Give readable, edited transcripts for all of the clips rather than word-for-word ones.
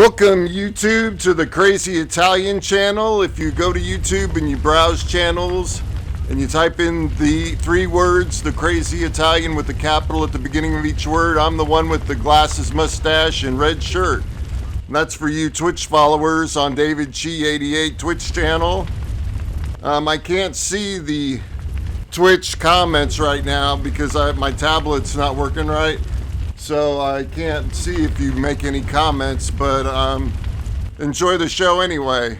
Welcome YouTube to the Crazy Italian channel. If you go to YouTube and you browse channels and you type in the three words, the Crazy Italian with the capital at the beginning of each word, I'm the one with the glasses, mustache, and red shirt. And that's for you Twitch followers on David Chi 88 Twitch channel. I can't see the Twitch comments right now because my tablet's not working right. So I can't see if you make any comments, but enjoy the show anyway.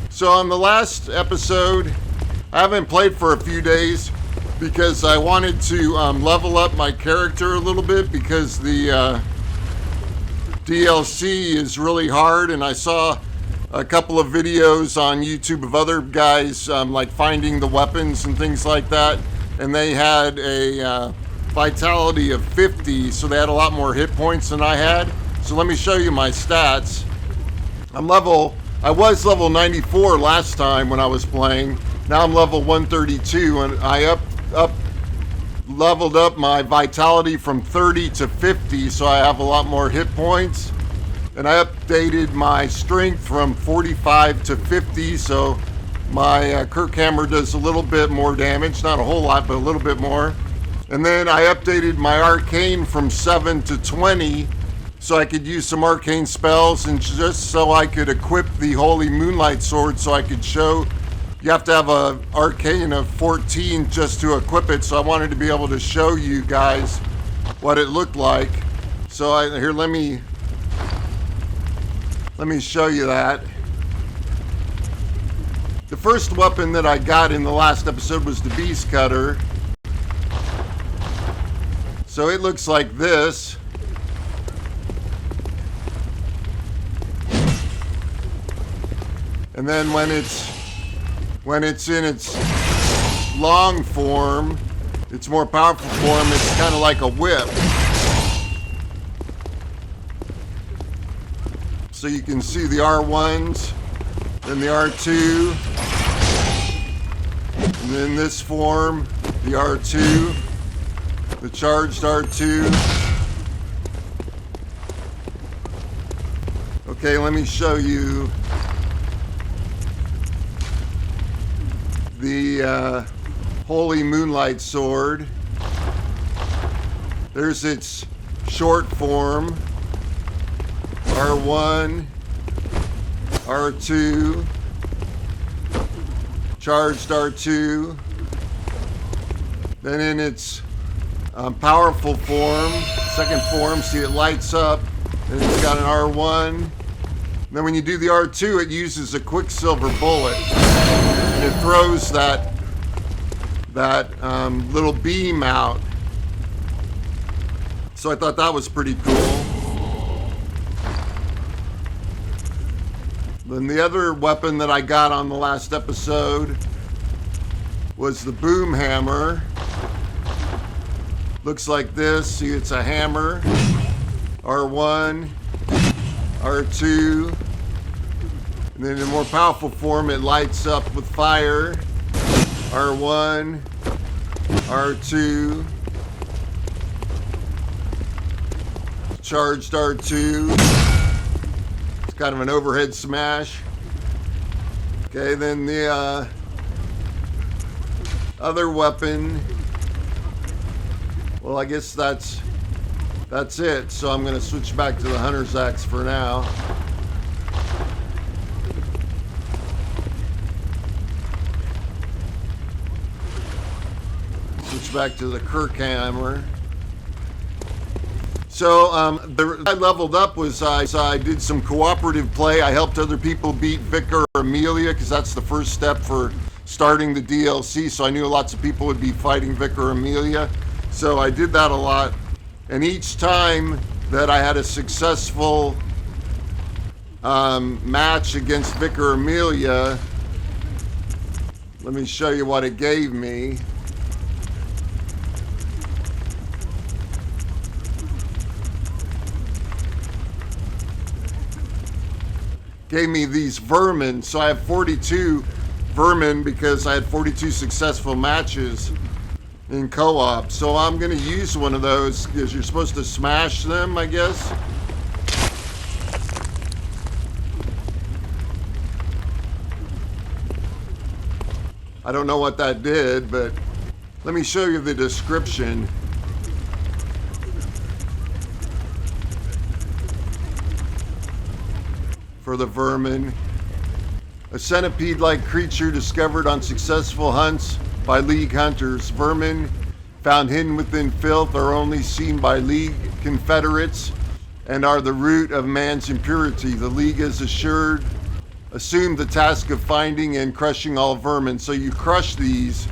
So on the last episode, I haven't played for a few days because I wanted to level up my character a little bit because the DLC is really hard, and I saw a couple of videos on YouTube of other guys like finding the weapons and things like that, and they had a vitality of 50, so they had a lot more hit points than I had. So let me show you my stats. I was level 94 last time when I was playing. Now I'm level 132, and I leveled up my vitality from 30 to 50, so I have a lot more hit points. And I updated my strength from 45 to 50, so my Kirk hammer does a little bit more damage, not a whole lot, but a little bit more. And then I updated my arcane from 7 to 20 so I could use some arcane spells, and just so I could equip the Holy Moonlight Sword, so I could show you have to have a arcane of 14 just to equip it. So I wanted to be able to show you guys what it looked like. So let me show you that. The first weapon that I got in the last episode was the Beast Cutter. So it looks like this. And then when it's in its long form, its more powerful form, it's kind of like a whip. So you can see the R1s, then the R2, and then this form, the R2. The charged R2. Okay, let me show you the Holy Moonlight Sword. There's its short form, R1, R2, charged R2. Then in its powerful form, second form, see it lights up, and it's got an R1. And then when you do the R2, it uses a Quicksilver bullet. And it throws that little beam out. So I thought that was pretty cool. Then the other weapon that I got on the last episode was the Boom Hammer. Looks like this. See, it's a hammer. R1, R2, and then in a more powerful form, it lights up with fire. R1, R2, charged R2. It's kind of an overhead smash. Okay, then the other weapon. Well, I guess that's it. So I'm going to switch back to the Hunter's Axe for now. Switch back to the Kirk hammer. So I leveled up was I did some cooperative play. I helped other people beat Vicar Amelia because that's the first step for starting the DLC. So I knew lots of people would be fighting Vicar Amelia. So I did that a lot, and each time that I had a successful match against Vicar Amelia, let me show you what it gave me. Gave me these vermin, so I have 42 vermin because I had 42 successful matches in co-op. So I'm going to use one of those because you're supposed to smash them, I guess. I don't know what that did, but let me show you the description. For the vermin. A centipede-like creature discovered on successful hunts by League hunters. Vermin found hidden within filth are only seen by League Confederates and are the root of man's impurity. The League has assumed the task of finding and crushing all vermin. So you crush these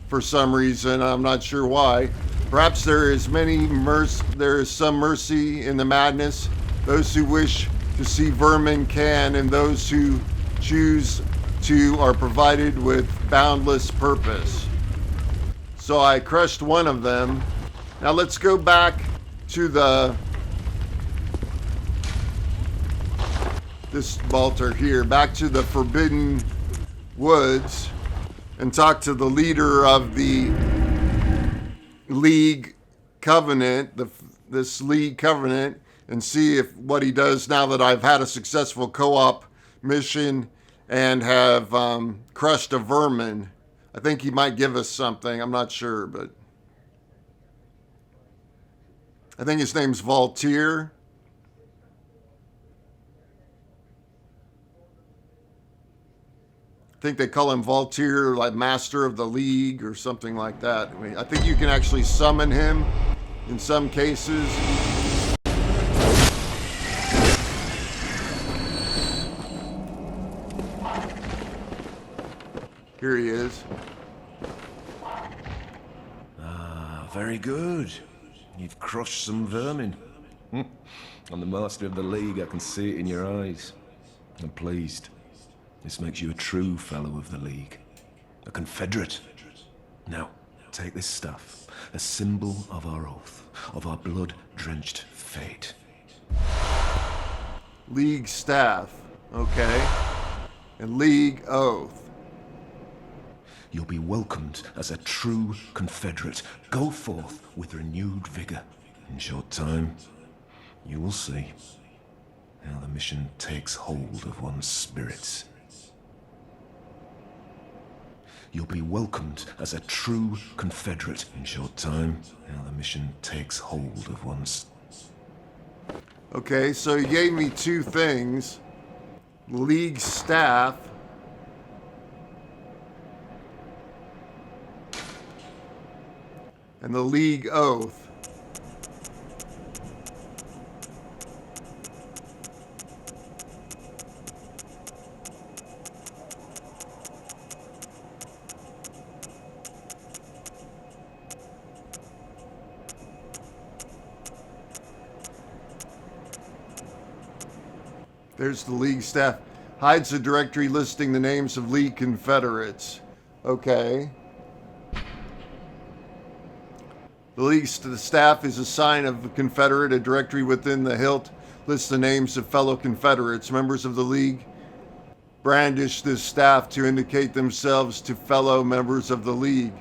for some reason. I'm not sure why. Perhaps there is some mercy in the madness. Those who wish to see vermin can, and those who choose to are provided with boundless purpose. So I crushed one of them. Now let's go back to this altar here, back to the Forbidden Woods, and talk to the leader of the League Covenant, this League Covenant, and see if what he does now that I've had a successful co-op mission and have crushed a vermin. I think he might give us something. I'm not sure, but I think his name's Voltaire. I think they call him Voltaire, like Master of the League or something like that. I mean, I think you can actually summon him in some cases. Here he is. Ah, very good. You've crushed some vermin. I'm the master of the League. I can see it in your eyes. I'm pleased. This makes you a true fellow of the League. A Confederate. Now, take this staff. A symbol of our oath. Of our blood-drenched fate. League staff. Okay. And League oath. You'll be welcomed as a true Confederate. Go forth with renewed vigor. In short time, you will see how the mission takes hold of one's spirits. You'll be welcomed as a true Confederate. In short time, how the mission takes hold of one's... Okay, so he gave me two things. League staff. And the League oath. There's the League staff. Hides a directory listing the names of League Confederates. Okay. The League staff is a sign of a Confederate. A directory within the hilt lists the names of fellow Confederates. Members of the League brandish this staff to indicate themselves to fellow members of the League.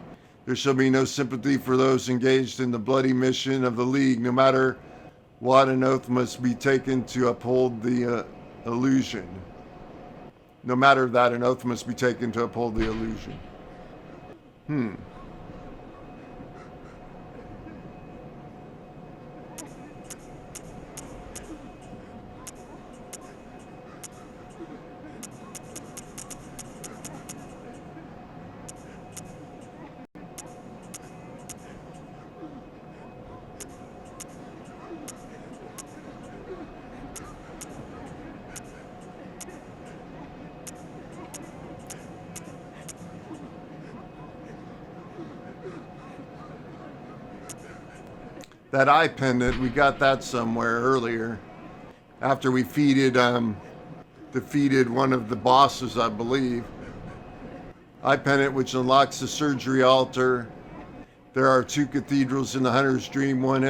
There shall be no sympathy for those engaged in the bloody mission of the League. No matter what, an oath must be taken to uphold the illusion. No matter that, an oath must be taken to uphold the illusion. That eye pendant, we got that somewhere earlier. After we defeated one of the bosses, I believe. Eye pendant, which unlocks the surgery altar. There are two cathedrals in the Hunter's dream. One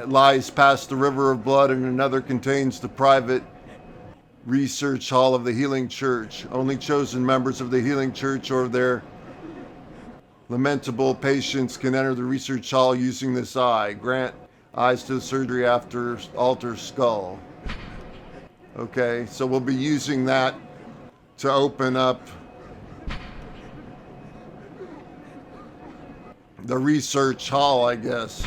lies past the river of blood, and another contains the private research hall of the Healing Church. Only chosen members of the Healing Church or their lamentable patients can enter the research hall using this eye. Grant eyes to the surgery after altar skull. Okay, so we'll be using that to open up the research hall, I guess.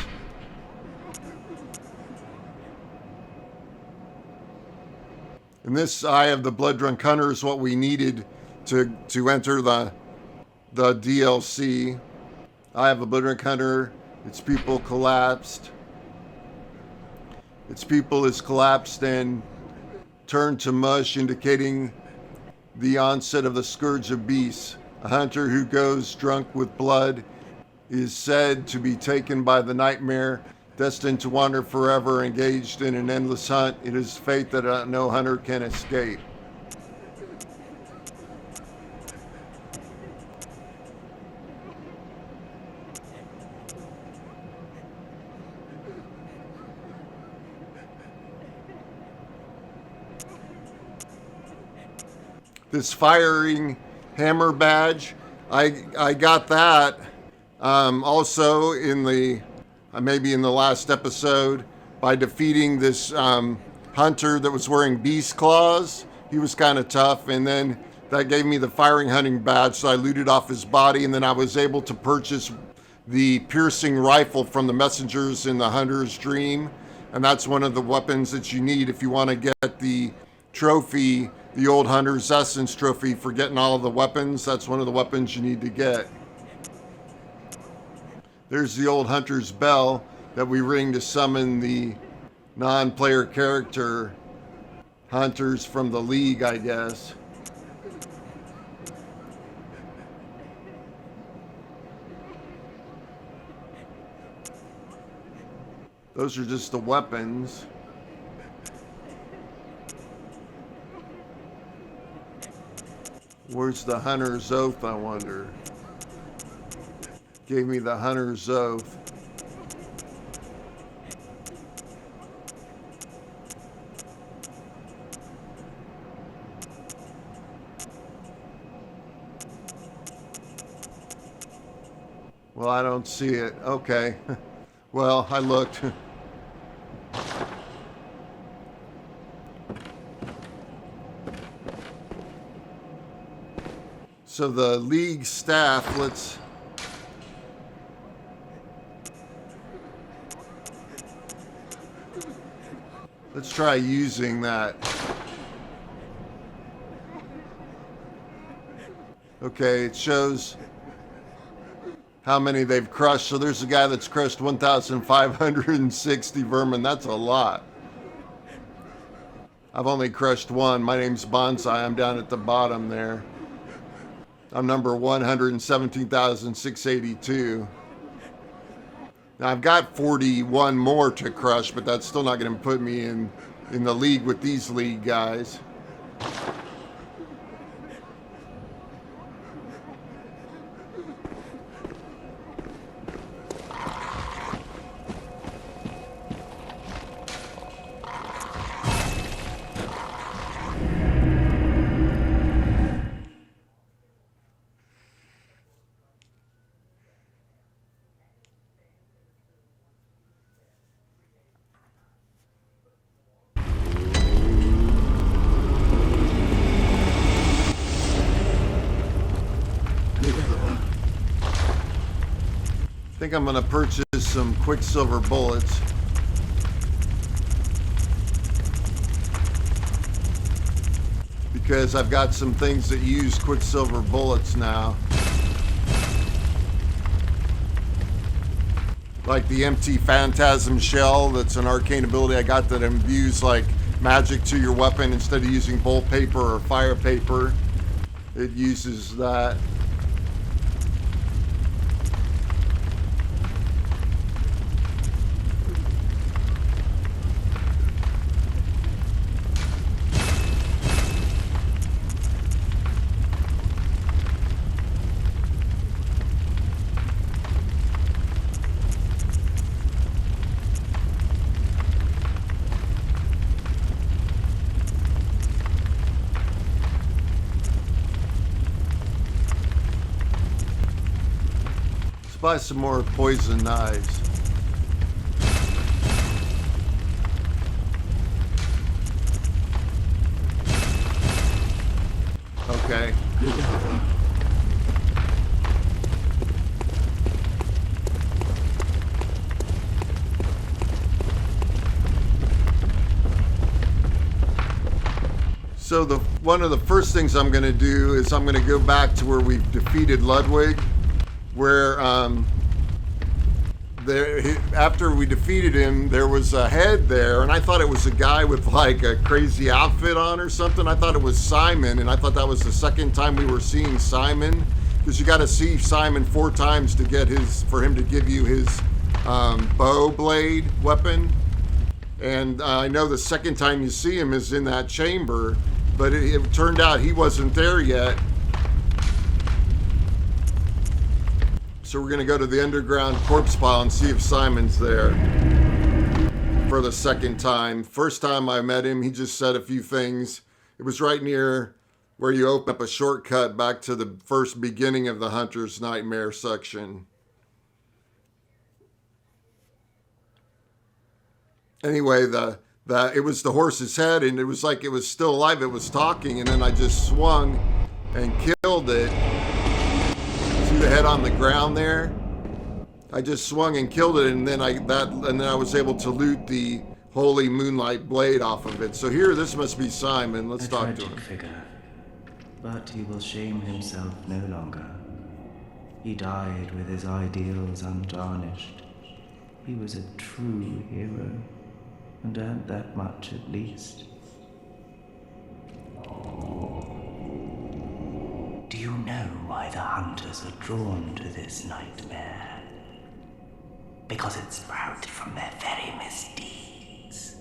And this Eye of the Blood-Drunk Hunter is what we needed to enter the DLC. Eye of the Blood-Drunk Hunter. Its pupil collapsed. Its pupil is collapsed and turned to mush, indicating the onset of the Scourge of Beasts. A hunter who goes drunk with blood is said to be taken by the nightmare, destined to wander forever, engaged in an endless hunt. It is fate that no hunter can escape. This firing hammer badge, I got that also in the maybe in the last episode by defeating this hunter that was wearing beast claws. He was kind of tough, and then that gave me the firing hunting badge, so I looted off his body, and then I was able to purchase the piercing rifle from the messengers in the hunter's dream, and that's one of the weapons that you need if you want to get the trophy, the old hunter's essence trophy for getting all of the weapons. That's one of the weapons you need to get. There's the old hunter's bell that we ring to summon the non-player character hunters from the league, I guess. Those are just the weapons. Where's the hunter's oath, I wonder? Gave me the hunter's oath. Well, I don't see it. Okay. Well, I looked. So the league staff, let's try using that. Okay, it shows how many they've crushed. So there's a guy that's crushed 1,560 vermin. That's a lot. I've only crushed one. My name's Bonsai. I'm down at the bottom there. I'm number 117,682. Now I've got 41 more to crush, but that's still not going to put me in the league with these league guys. I think I'm going to purchase some Quicksilver bullets. Because I've got some things that use Quicksilver bullets now. Like the empty Phantasm shell, that's an arcane ability I got that imbues like magic to your weapon instead of using bolt paper or fire paper. It uses that. Buy some more poison knives. okay. So one of the first things I'm going to do is I'm going to go back to where we've defeated Ludwig, where after we defeated him, there was a head there, and I thought it was a guy with like a crazy outfit on or something. I thought it was Simon, and I thought that was the second time we were seeing Simon, because you got to see Simon 4 times to get for him to give you his bow blade weapon. And I know the second time you see him is in that chamber, but it turned out he wasn't there yet. So we're going to go to the underground corpse pile and see if Simon's there for the second time. First time I met him, he just said a few things. It was right near where you open up a shortcut back to the first beginning of the Hunter's Nightmare section. Anyway, it was the horse's head, and it was like it was still alive. It was talking, and then I just swung and killed it. See the head on the ground there? I just swung and killed it, and then I was able to loot the holy moonlight blade off of it. So here, this must be Simon. Let's talk to him. Figure, but he will shame himself no longer. He died with his ideals untarnished. He was a true hero, and earned that much at least. Do you know why the hunters are drawn to this nightmare? Because it sprouted from their very misdeeds.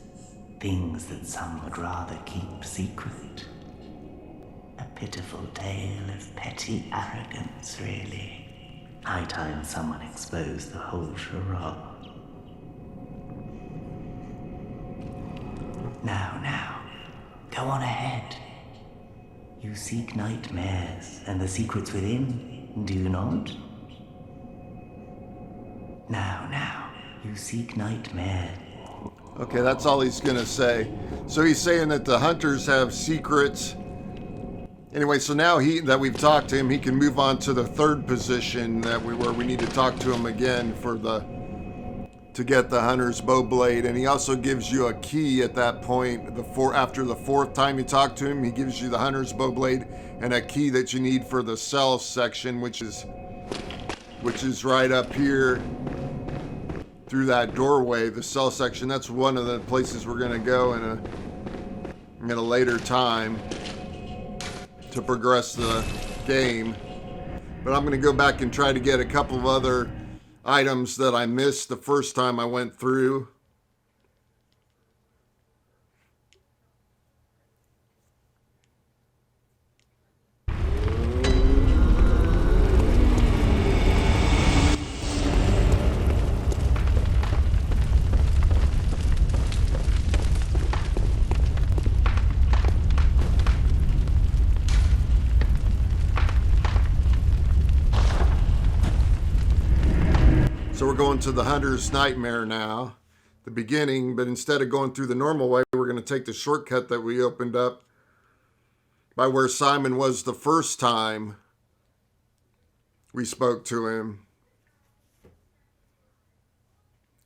Things that some would rather keep secret. A pitiful tale of petty arrogance, really. High time someone exposed the whole charade. Now, go on ahead. You seek nightmares and the secrets within, do you not? Now, you seek nightmares. Okay, that's all he's gonna say. So he's saying that the hunters have secrets. Anyway, so now that we've talked to him, he can move on to the third position where we need to talk to him again to get the hunter's bow blade. And he also gives you a key at that point. After the 4th time you talk to him, he gives you the hunter's bow blade and a key that you need for the cell section, which is right up here through that doorway, the cell section. That's one of the places we're gonna go in a later time to progress the game. But I'm gonna go back and try to get a couple of other items that I missed the first time I went through. So we're going to the Hunter's Nightmare now, the beginning, but instead of going through the normal way, we're going to take the shortcut that we opened up by where Simon was the first time we spoke to him.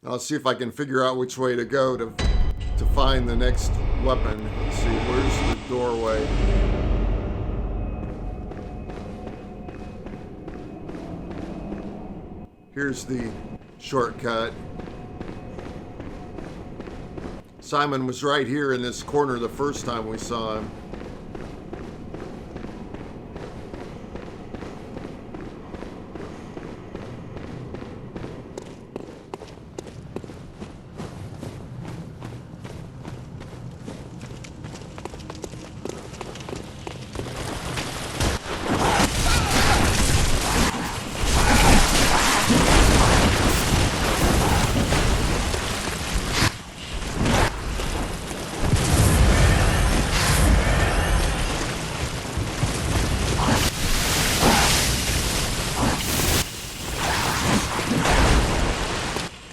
I'll see if I can figure out which way to go to find the next weapon. Let's see, where's the doorway? Here's the shortcut. Simon was right here in this corner the first time we saw him.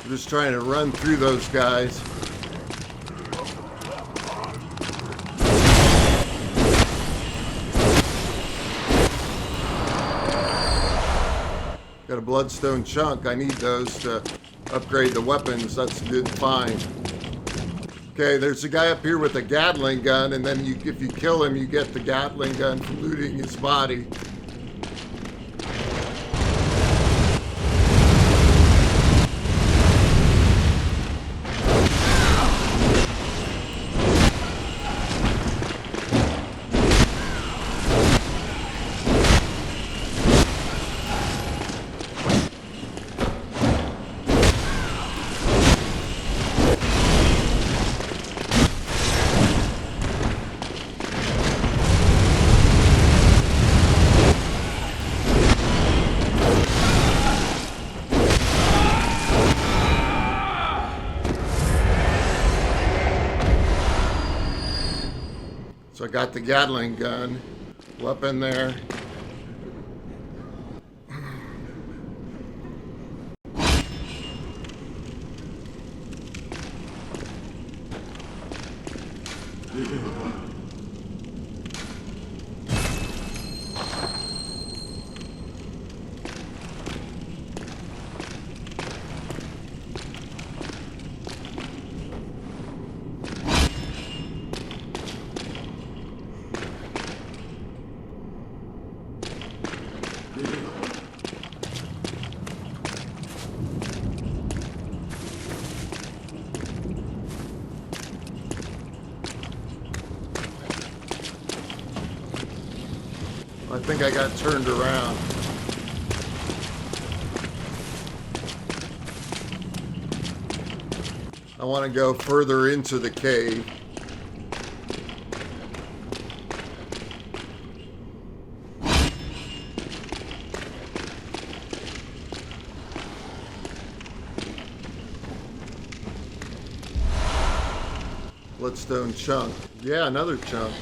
Just trying to run through those guys. Got a bloodstone chunk. I need those to upgrade the weapons. That's good. Fine. Okay, there's a guy up here with a Gatling gun, and then if you kill him, you get the Gatling gun from looting his body. So I got the Gatling gun, weapon there. I think I got turned around. I want to go further into the cave. Bloodstone chunk. Yeah, another chunk.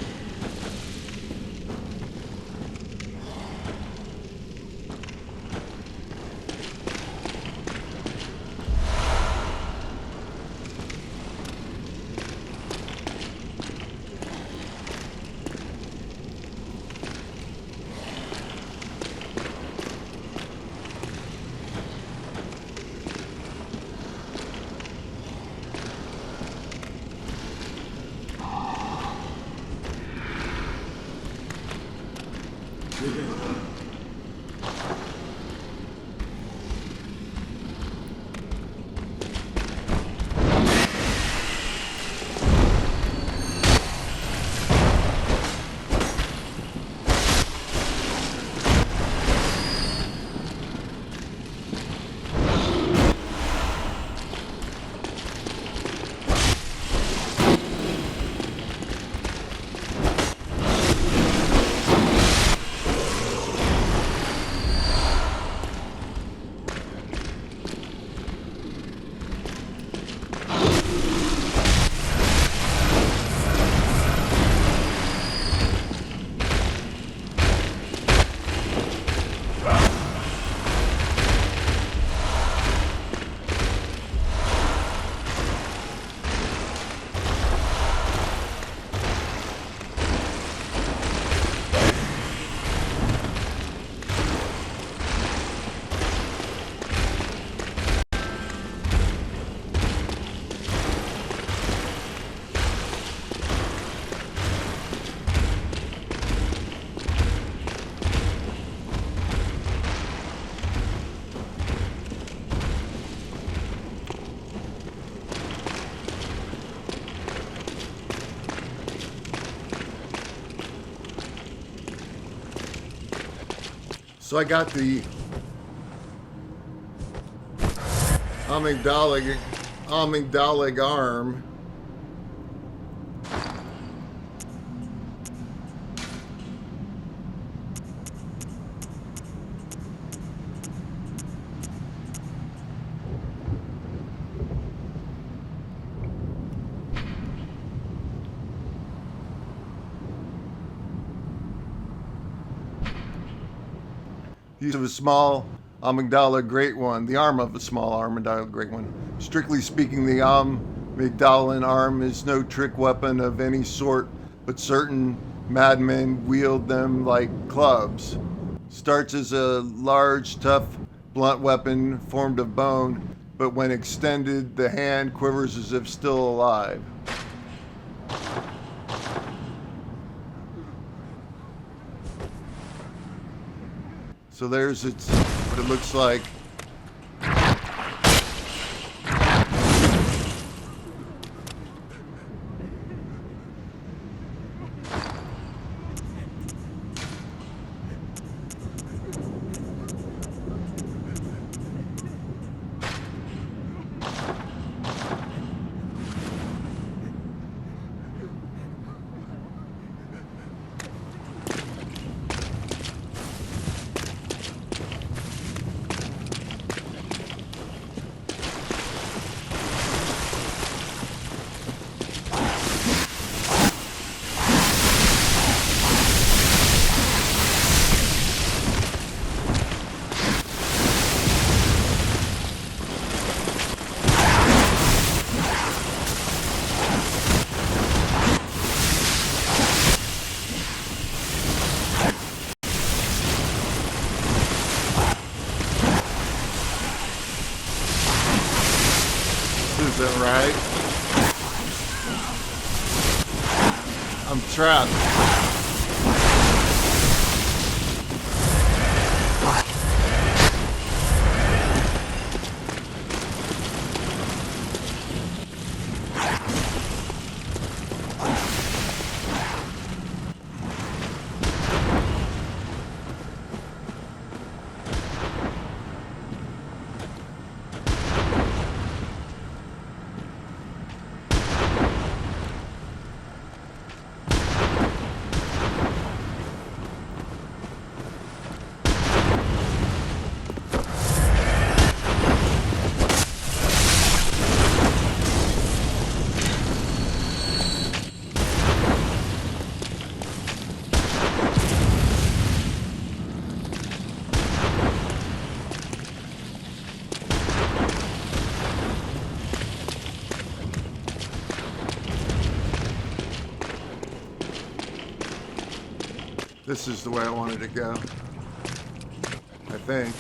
So I got the amygdalic arm. Use of a small amygdala great one, the arm of a small amygdala great one. Strictly speaking, the amygdalan arm is no trick weapon of any sort, but certain madmen wield them like clubs. Starts as a large, tough blunt weapon formed of bone, but when extended, the hand quivers as if still alive. So there's what it looks like. Is that right? I'm trapped. This is the way I wanted to go, I think.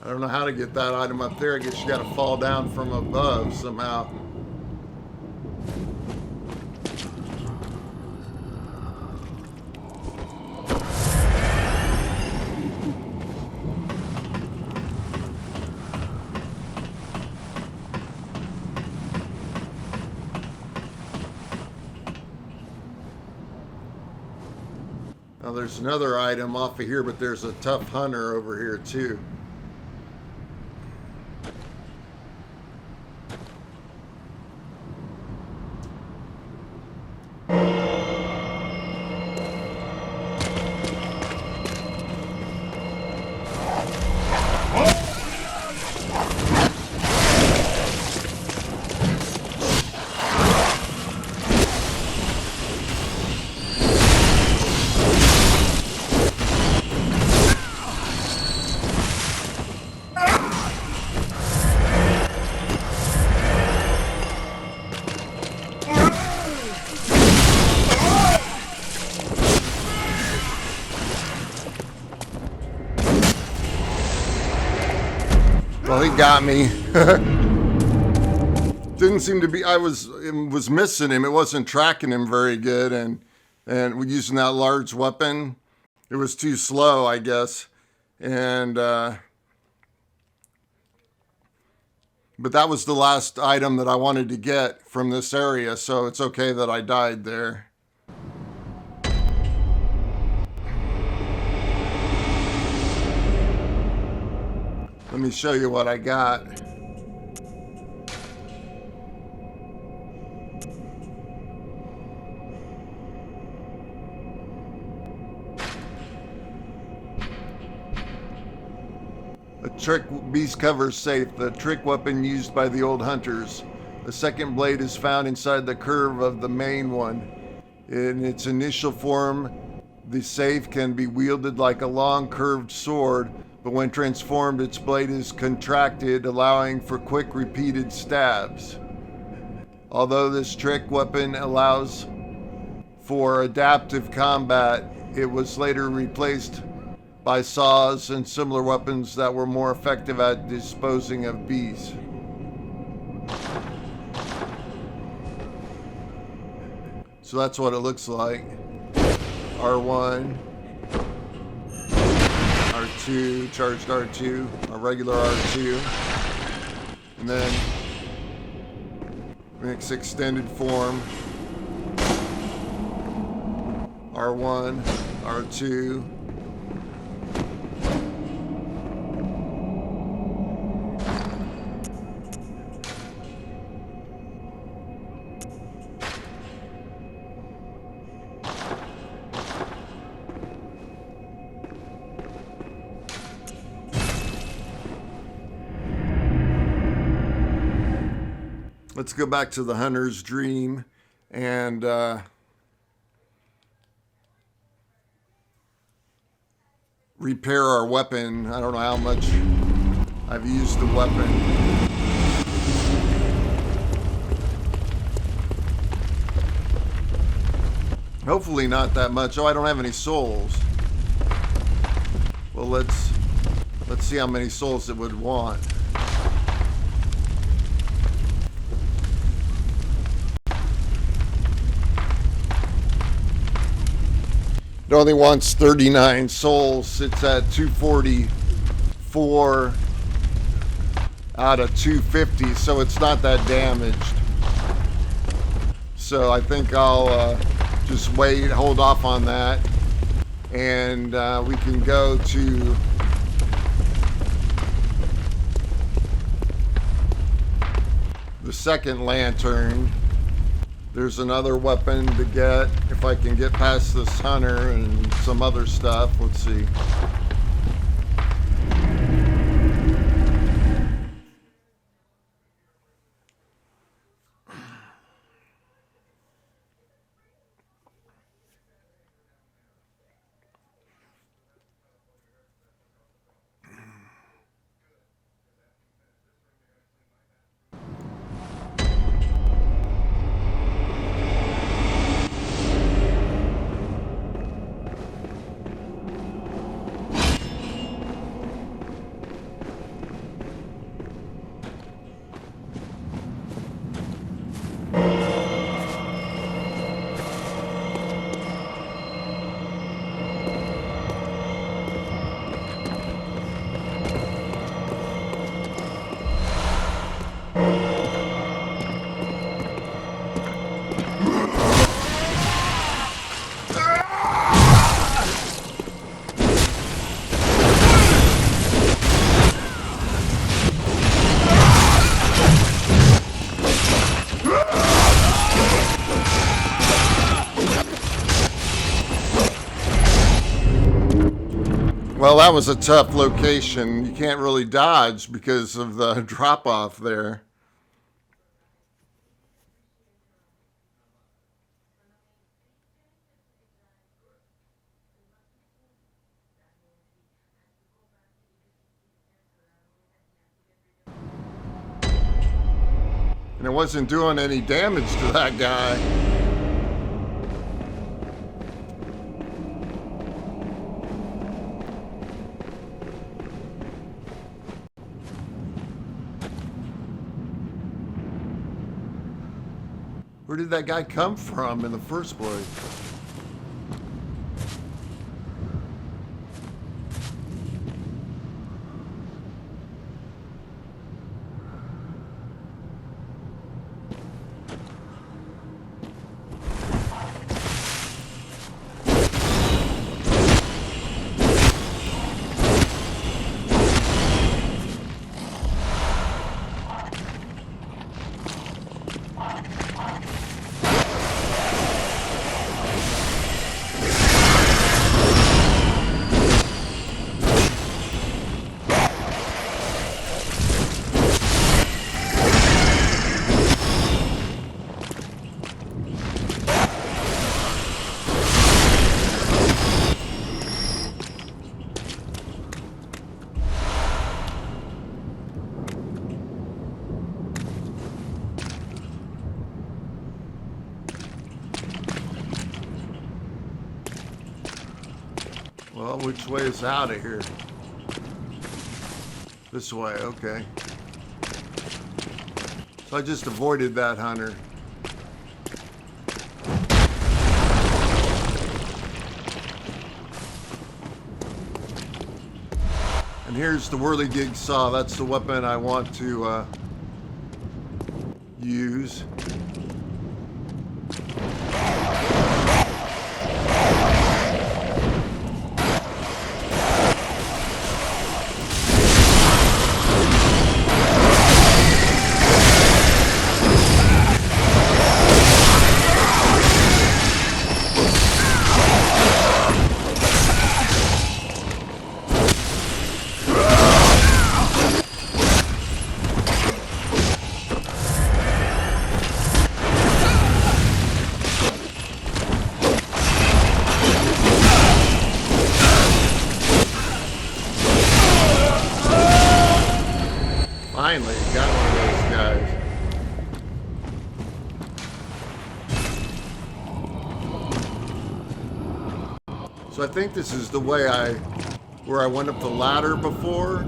I don't know how to get that item up there. I guess you got to fall down from above somehow. Now there's another item off of here, but there's a tough hunter over here too. Well, he got me. Didn't seem to be. I was missing him. It wasn't tracking him very good, and using that large weapon, it was too slow, I guess. And but that was the last item that I wanted to get from this area, so it's okay that I died there. Let me show you what I got. A trick beast cover safe, the trick weapon used by the old hunters. The second blade is found inside the curve of the main one. In its initial form, the safe can be wielded like a long curved sword, but when transformed, its blade is contracted, allowing for quick repeated stabs. Although this trick weapon allows for adaptive combat, it was later replaced by saws and similar weapons that were more effective at disposing of beasts. So that's what it looks like. R1, R2, charged R2, a regular R2, and then mix extended form, R1, R2, let's go back to the hunter's dream and repair our weapon. I don't know how much I've used the weapon. Hopefully not that much. Oh, I don't have any souls. Well, let's see how many souls it would want. It only wants 39 souls. It's at 244 out of 250, so it's not that damaged. So I think I'll just wait, hold off on that, and we can go to the second lantern. There's another weapon to get if I can get past this hunter and some other stuff. Let's see. Well, that was a tough location. You can't really dodge because of the drop off there. And it wasn't doing any damage to that guy. Where did that guy come from in the first place? Well, which way is out of here? This way, okay. So I just avoided that hunter. And here's the whirligig saw. That's the weapon I want to use. Finally, got one of those guys. So I think this is the way where I went up the ladder before.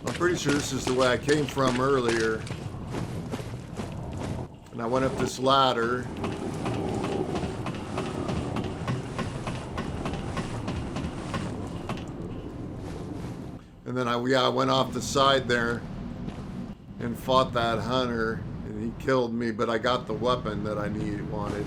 I'm pretty sure this is the way I came from earlier. And I went up this ladder. And then I went off the side there and fought that hunter, and he killed me, but I got the weapon that I wanted.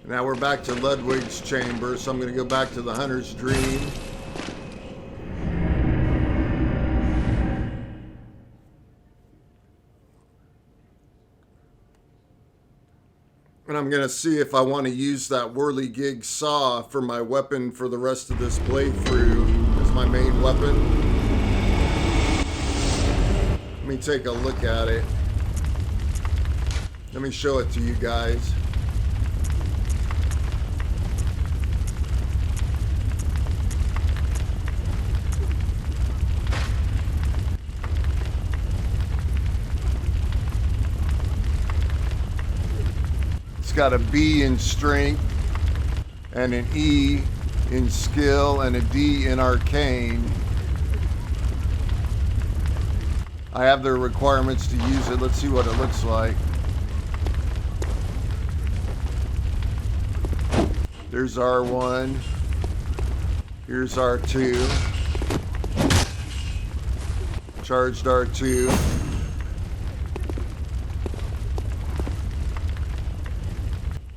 Now we're back to Ludwig's chamber, so I'm going to go back to the Hunter's Dream. And I'm going to see if I want to use that whirligig saw for my weapon for the rest of this playthrough as my main weapon. Let me take a look at it. Let me show it to you guys. Got a B in strength and an E in skill and a D in arcane. I have the requirements to use it. Let's see what it looks like. There's R1. Here's R2. Charged R2.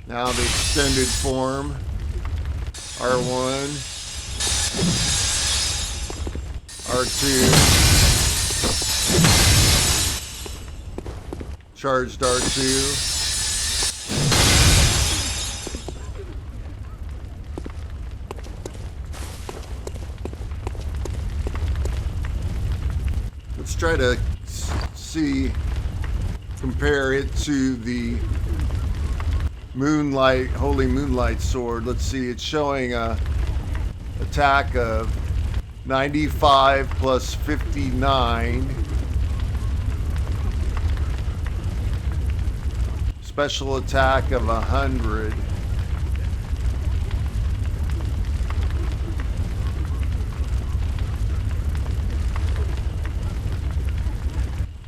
Now the extended form, R1, R2, charged R2, let's try to see, compare it to the Moonlight, Holy Moonlight Sword. Let's see, it's showing a attack of 95 plus 59. Special attack of 100.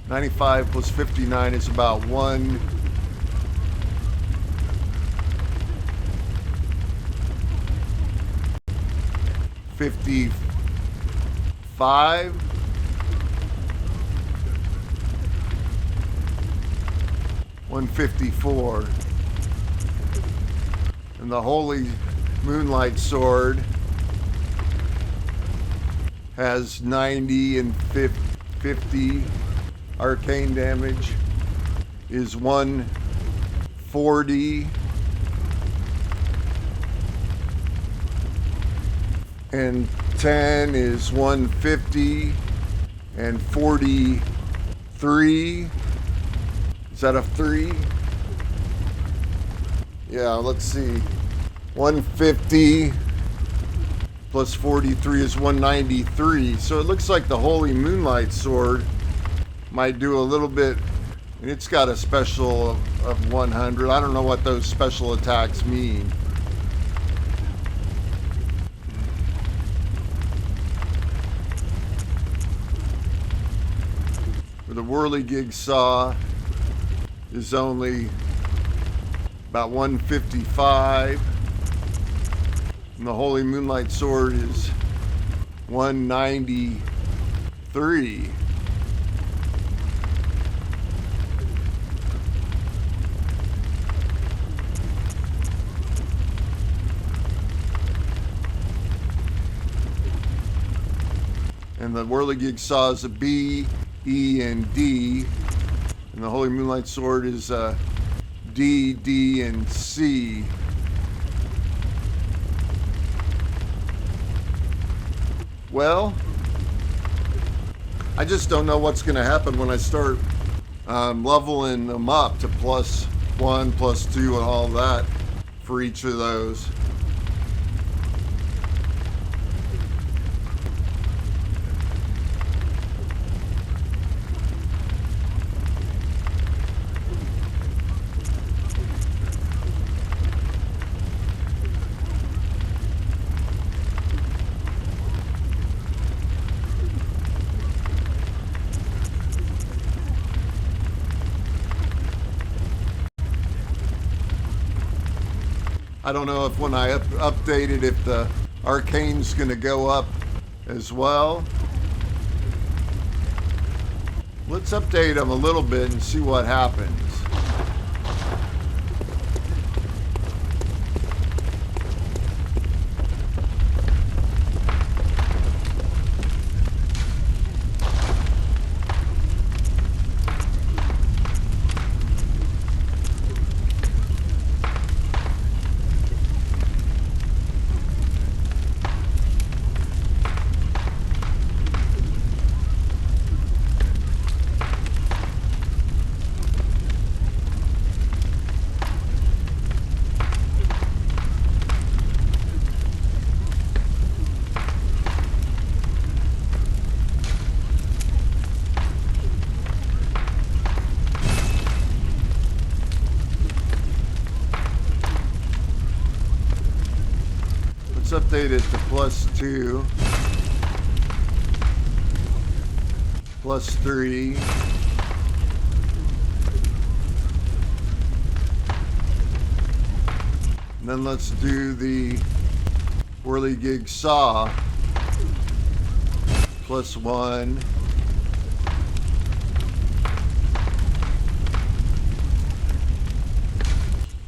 $95 plus 59 is about 155. $154. And the Holy Moonlight Sword has 90 and 50. Arcane damage is 140. And 10 is 150 and 43. Is that a 3? Yeah, let's see. 150 plus 43 is 193. So it looks like the Holy Moonlight Sword might do a little bit. And it's got a special of 100. I don't know what those special attacks mean. The whirligig saw is only about 155, and the Holy Moonlight Sword is 193. And the whirligig saw is a B, E, and D. And the Holy Moonlight Sword is D, D, and C. Well, I just don't know what's going to happen when I start leveling them up to +1, +2, and all that for each of those. I don't know if when I update it, if the arcane's going to go up as well. Let's update them a little bit and see what happens. Let's update it to +2, +3. And then let's do the whirligig saw, +1.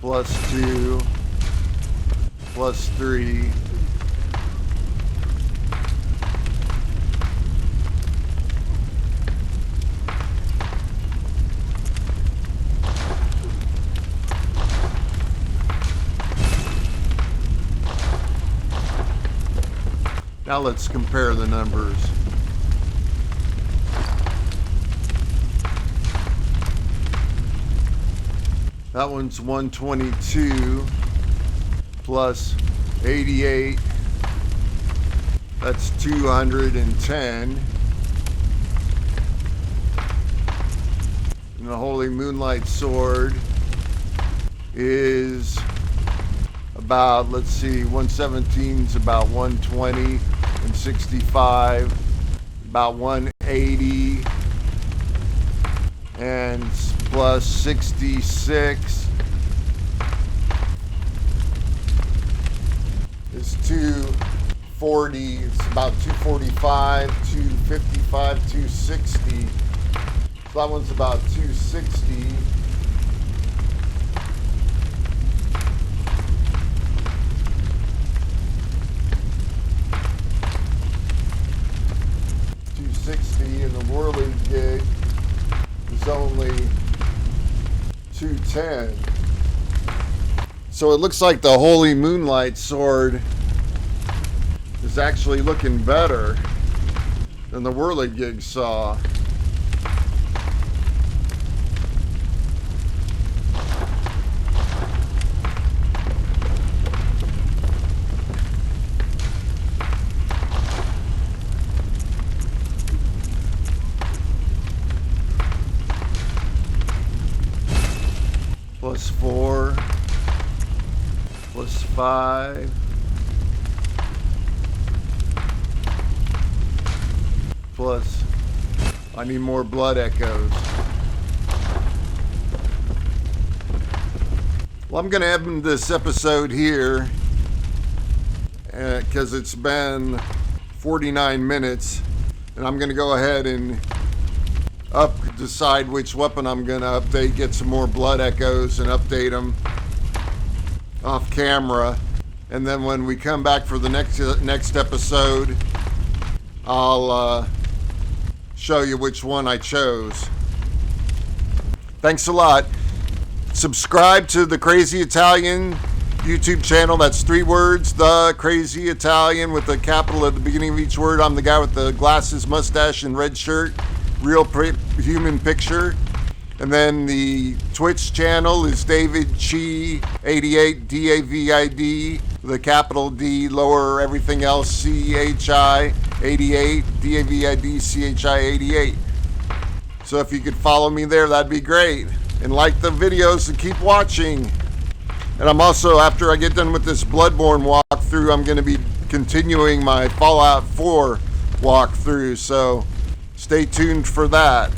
+2, +3. Now let's compare the numbers. That one's 122 plus 88. That's 210. And the Holy Moonlight Sword is about, let's see, 117 is about 120, and 65 about 180, and plus 66 is 240. It's about 245, 255, 260. So that one's about 260. And the whirligig is only 210. So it looks like the Holy Moonlight Sword is actually looking better than the whirligig saw. +4, +5, plus, I need more blood echoes. Well, I'm going to end this episode here because it's been 49 minutes, and I'm going to go ahead and decide which weapon I'm going to update, get some more blood echoes and update them off camera. And then when we come back for the next episode, I'll show you which one I chose. Thanks a lot. Subscribe to the Crazy Italian YouTube channel. That's 3 words, The Crazy Italian, with a capital at the beginning of each word. I'm the guy with the glasses, mustache, and red shirt. Real human picture. And then the Twitch channel is David Chi 88, DAVID, the capital D, lower everything else, CHI 88, DAVID CHI 88. So if you could follow me there, that'd be great. And like the videos and keep watching. And I'm also, after I get done with this Bloodborne walkthrough, I'm going to be continuing my Fallout 4 walkthrough. So stay tuned for that.